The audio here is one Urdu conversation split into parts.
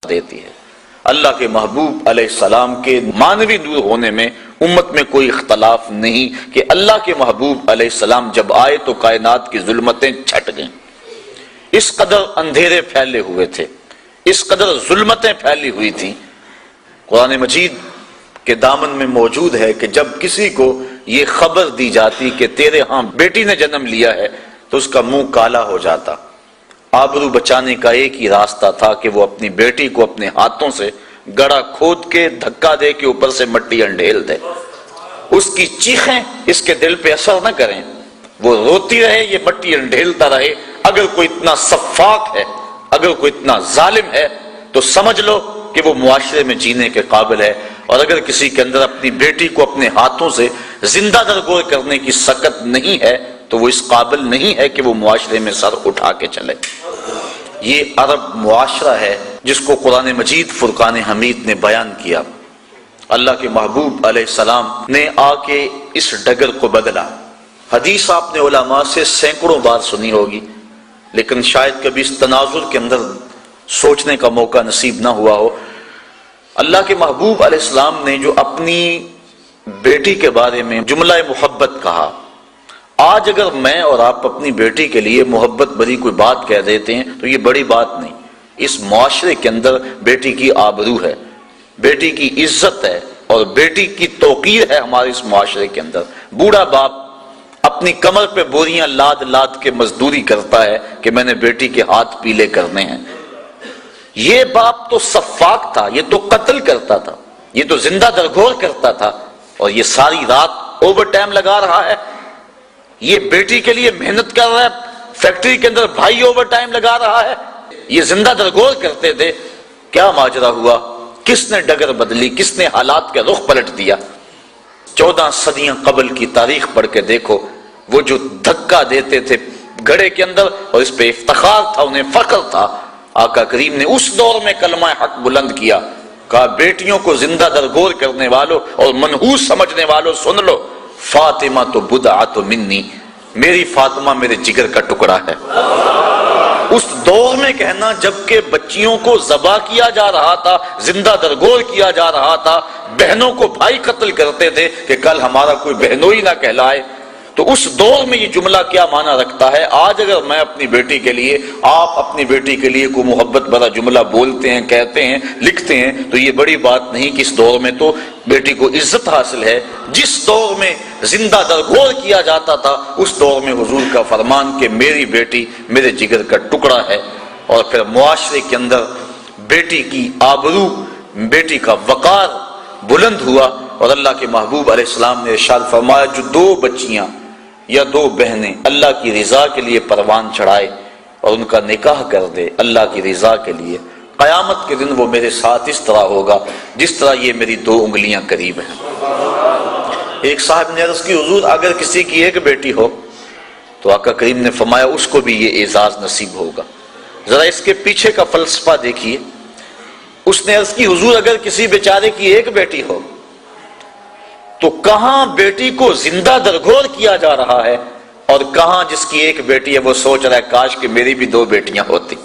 دیتی ہے۔ اللہ کے محبوب علیہ السلام کے معنوی نور ہونے میں امت میں کوئی اختلاف نہیں کہ اللہ کے محبوب علیہ السلام جب آئے تو کائنات کی ظلمتیں چھٹ گئیں۔ اس قدر اندھیرے پھیلے ہوئے تھے، اس قدر ظلمتیں پھیلی ہوئی تھیں۔ قرآن مجید کے دامن میں موجود ہے کہ جب کسی کو یہ خبر دی جاتی کہ تیرے ہاں بیٹی نے جنم لیا ہے تو اس کا منہ کالا ہو جاتا۔ آبرو بچانے کا ایک ہی راستہ تھا کہ وہ اپنی بیٹی کو اپنے ہاتھوں سے گڑھا کھود کے دھکا دے کے اوپر سے مٹی انڈھیل دے، اس کی چیخیں اس کے دل پہ اثر نہ کریں، وہ روتی رہے، یہ مٹی انڈھیلتا رہے۔ اگر کوئی اتنا سفاک ہے، اگر کوئی اتنا ظالم ہے تو سمجھ لو کہ وہ معاشرے میں جینے کے قابل ہے، اور اگر کسی کے اندر اپنی بیٹی کو اپنے ہاتھوں سے زندہ درگور کرنے کی سکت نہیں ہے تو وہ اس قابل نہیں ہے کہ وہ معاشرے میں سر اٹھا کے چلے۔ یہ عرب معاشرہ ہے جس کو قرآن مجید فرقان حمید نے بیان کیا۔ اللہ کے محبوب علیہ السلام نے آ کے اس ڈگر کو بدلا۔ حدیث آپ نے علماء سے سینکڑوں بار سنی ہوگی، لیکن شاید کبھی اس تناظر کے اندر سوچنے کا موقع نصیب نہ ہوا ہو۔ اللہ کے محبوب علیہ السلام نے جو اپنی بیٹی کے بارے میں جملہ محبت کہا، آج اگر میں اور آپ اپنی بیٹی کے لیے محبت بھری کوئی بات کہہ دیتے ہیں تو یہ بڑی بات نہیں۔ اس معاشرے کے اندر بیٹی کی آبرو ہے، بیٹی کی عزت ہے اور بیٹی کی توقیر ہے۔ ہمارے اس معاشرے کے اندر بوڑھا باپ اپنی کمر پہ بوریاں لاد لاد کے مزدوری کرتا ہے کہ میں نے بیٹی کے ہاتھ پیلے کرنے ہیں۔ یہ باپ تو سفاک تھا، یہ تو قتل کرتا تھا، یہ تو زندہ درگور کرتا تھا، اور یہ ساری رات اوور ٹائم لگا رہا ہے۔ یہ بیٹی کے لیے محنت کر رہا ہے، فیکٹری کے اندر بھائی اوور ٹائم لگا رہا ہے، یہ زندہ درگور کرتے تھے۔ کیا ماجرا ہوا؟ کس نے ڈگر بدلی؟ کس نے حالات کا رخ پلٹ دیا؟ 14 صدیاں قبل کی تاریخ پڑھ کے دیکھو، وہ جو دھکا دیتے تھے گڑھے کے اندر اور اس پہ افتخار تھا، انہیں فخر تھا، آقا کریم نے اس دور میں کلمہ حق بلند کیا، کہا بیٹیوں کو زندہ درگور کرنے والوں اور منحوس سمجھنے والوں سن لو، فاطمہ تو بدعۃ منی، میری فاطمہ میرے جگر کا ٹکڑا ہے۔ اس دور میں کہنا جبکہ بچیوں کو ذبح کیا جا رہا تھا، زندہ درگور کیا جا رہا تھا، بہنوں کو بھائی قتل کرتے تھے کہ کل ہمارا کوئی بہنوئی نہ کہلائے، تو اس دور میں یہ جملہ کیا معنی رکھتا ہے؟ آج اگر میں اپنی بیٹی کے لیے، آپ اپنی بیٹی کے لیے کوئی محبت بھرا جملہ بولتے ہیں، کہتے ہیں، لکھتے ہیں تو یہ بڑی بات نہیں کہ اس دور میں تو بیٹی کو عزت حاصل ہے۔ جس دور میں زندہ درگور کیا جاتا تھا اس دور میں حضور کا فرمان کہ میری بیٹی میرے جگر کا ٹکڑا ہے، اور پھر معاشرے کے اندر بیٹی کی آبرو، بیٹی کا وقار بلند ہوا، اور اللہ کے محبوب علیہ السلام نے ارشاد فرمایا جو 2 بچیاں یا 2 بہنیں اللہ کی رضا کے لیے پروان چڑھائے اور ان کا نکاح کر دے اللہ کی رضا کے لیے، قیامت کے دن وہ میرے ساتھ اس طرح ہوگا جس طرح یہ میری 2 انگلیاں قریب ہیں۔ ایک صاحب نے عرض کی حضور اگر کسی کی ایک بیٹی ہو تو آقا کریم نے فرمایا اس کو بھی یہ اعزاز نصیب ہوگا۔ ذرا اس کے پیچھے کا فلسفہ دیکھیے۔ اس نے عرض کی حضور اگر کسی بیچارے کی ایک بیٹی ہو تو کہاں بیٹی کو زندہ درگور کیا جا رہا ہے، اور کہاں جس کی ایک بیٹی ہے وہ سوچ رہا ہے کاش کہ میری بھی 2 بیٹیاں ہوتی،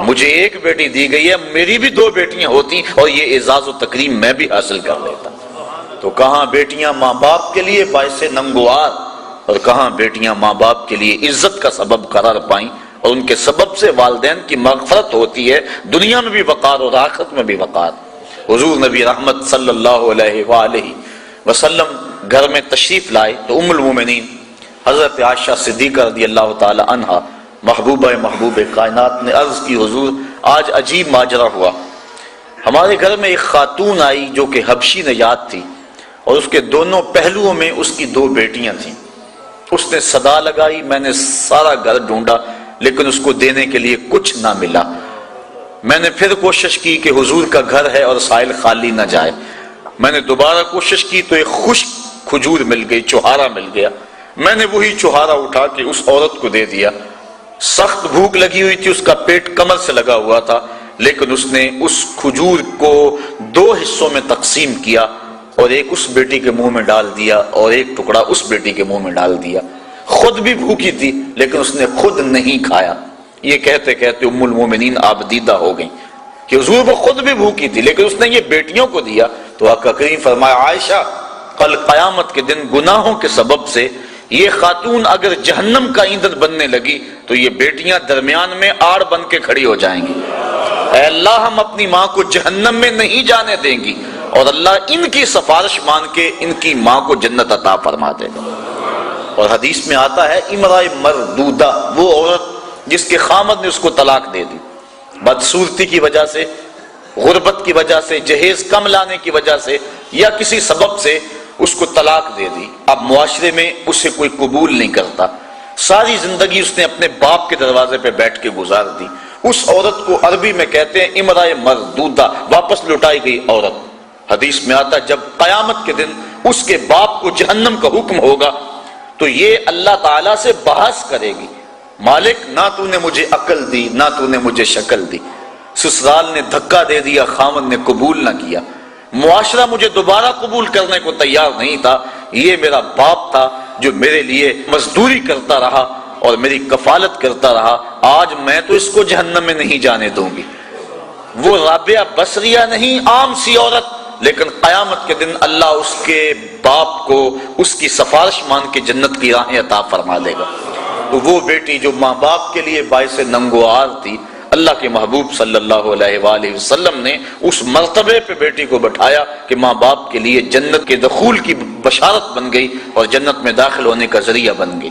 مجھے ایک بیٹی دی گئی ہے، میری بھی 2 بیٹیاں ہوتی اور یہ اعزاز و تکریم میں بھی حاصل کر لیتا۔ تو کہاں بیٹیاں ماں باپ کے لیے باعث ننگوار، اور کہاں بیٹیاں ماں باپ کے لیے عزت کا سبب قرار پائیں، اور ان کے سبب سے والدین کی مغفرت ہوتی ہے، دنیا میں بھی وقار اور آخرت میں بھی وقار۔ حضور نبی رحمت صلی اللہ علیہ وآلہ وسلم گھر میں تشریف لائے تو ام المومنین حضرت عائشہ صدیقہ رضی اللہ تعالی عنہا محبوب کائنات نے عرض کی حضور آج عجیب ماجرا ہوا، ہمارے گھر میں ایک خاتون آئی جو کہ حبشی نژاد تھی، اور اس کے دونوں پہلوؤں میں اس کی 2 بیٹیاں تھیں۔ اس نے صدا لگائی، میں نے سارا گھر ڈھونڈا لیکن اس کو دینے کے لیے کچھ نہ ملا۔ میں نے پھر کوشش کی کہ حضور کا گھر ہے اور سائل خالی نہ جائے، میں نے دوبارہ کوشش کی تو ایک خشک کھجور مل گئی، چوہارا مل گیا، میں نے وہی چوہارا اٹھا کے اس عورت کو دے دیا۔ سخت بھوک لگی ہوئی تھی، اس کا پیٹ کمر سے لگا ہوا تھا، لیکن اس نے اس کھجور کو 2 حصوں میں تقسیم کیا، اور ایک اس بیٹی کے منہ میں ڈال دیا اور ایک ٹکڑا اس بیٹی کے منہ میں ڈال دیا۔ خود بھی بھوکی تھی لیکن اس نے خود نہیں کھایا۔ یہ کہتے کہتے ام المومنین آبدیدہ ہو گئیں۔ کہ حضور وہ خود بھی بھوکی تھی لیکن اس نے یہ بیٹیوں کو دیا. تو آقا کریم فرمایا عائشہ کل قیامت کے دن گناہوں کے سبب سے یہ خاتون اگر جہنم کا ایندھن بننے لگی تو یہ بیٹیاں درمیان میں آڑ بن کے کھڑی ہو جائیں گی. اے اللہ ہم اپنی ماں کو جہنم میں نہیں جانے دیں گی اور اللہ ان کی سفارش مان کے ان کی ماں کو جنت عطا فرما دے گا. اور حدیث میں آتا ہے امرأہ مردودہ وہ عورت جس کے خامد نے اس کو طلاق دے دی، بدصورتی کی وجہ سے، غربت کی وجہ سے، جہیز کم لانے کی وجہ سے یا کسی سبب سے اس کو طلاق دے دی. اب معاشرے میں اسے کوئی قبول نہیں کرتا، ساری زندگی اس نے اپنے باپ کے دروازے پہ بیٹھ کے گزار دی. اس عورت کو عربی میں کہتے ہیں امرأہ مردودہ، واپس لوٹائی گئی عورت. حدیث میں آتا جب قیامت کے دن اس کے باپ کو جہنم کا حکم ہوگا تو یہ اللہ تعالیٰ سے بحث کرے گی، مالک نہ تو نے مجھے عقل دی نہ تو نے مجھے شکل دی، سسرال نے دھکا دے دیا، خاوند نے قبول نہ کیا، معاشرہ مجھے دوبارہ قبول کرنے کو تیار نہیں تھا، یہ میرا باپ تھا جو میرے لیے مزدوری کرتا رہا اور میری کفالت کرتا رہا، آج میں تو اس کو جہنم میں نہیں جانے دوں گی. وہ رابعہ بصریہ نہیں، عام سی عورت، لیکن قیامت کے دن اللہ اس کے باپ کو اس کی سفارش مان کے جنت کی راہیں عطا فرما دے گا. تو وہ بیٹی جو ماں باپ کے لیے باعث ننگوار تھی، اللہ کے محبوب صلی اللہ علیہ وآلہ وسلم نے اس مرتبے پہ بیٹی کو بٹھایا کہ ماں باپ کے لیے جنت کے دخول کی بشارت بن گئی اور جنت میں داخل ہونے کا ذریعہ بن گئی.